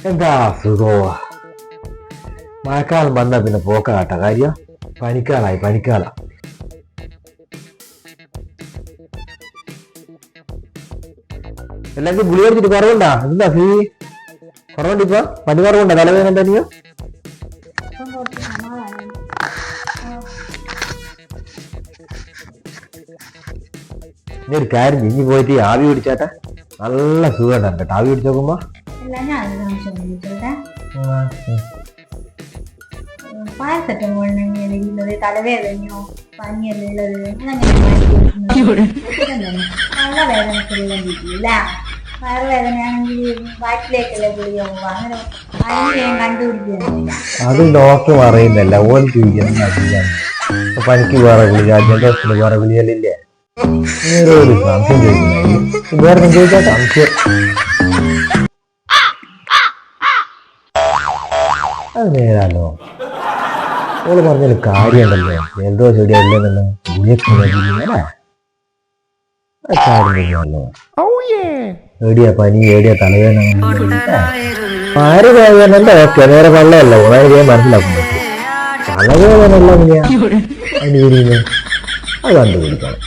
എന്താ സുഖമാ. മഴക്കാലം വന്നാ പിന്നെ പോക്ക കാട്ട കാര്യം. പനിക്കാലായി പനിക്കാല. എല്ലാവർക്കും ഗുളി കഴിച്ചിട്ട് കുറവുണ്ടാ? എന്താ ഫീ കുറവുണ്ട്? ഇപ്പൊ പനി കുറവുണ്ടോ? തലവേദന തന്നെയോ? ഇനി ഒരു കാര്യം, ഇനി പോയിട്ട് ആവി പിടിച്ചാട്ടെ. നല്ല സുഖം കേട്ടോ ആവി പിടിച്ച് നോക്കുമ്പോ. തലവേദനയോ പനിയല്ലോ നല്ല വേദനക്കുള്ള വയറുവേദനയാണെങ്കിൽ വയറ്റിലേക്കല്ലേ ഗുളിക പോകുമ്പോ അങ്ങനെ കണ്ടുപിടിക്കുന്നില്ല. അത് ഡോക്ടർ പറയുന്നില്ല. ഓർക്ക് പനിക്ക് വേറെ ഗുളിക, ജലദോഷത്തിന് വേറെ ഗുളികയില്ലേ? ഒരു സംശയം ചോദിക്കുന്ന വേറെ ചോദിച്ചാൽ സംശയം. അത് നേരാലോ. ഓള് പറഞ്ഞൊരു കാര്യമുണ്ടല്ലോ, എന്തോ ശരിയല്ലെന്നുള്ള ഗുളികല്ലോ. ഏടിയാ പനി, ഏടിയാ തലവേദന, ആര് വേദനല്ല. ഓക്കെ, നേരെ വെള്ളമല്ല ഓരോ മനസ്സിലാക്കാൻ പറ്റും. തലവേദന അല്ല അതിന് അത് കണ്ടുപിടിക്കണം.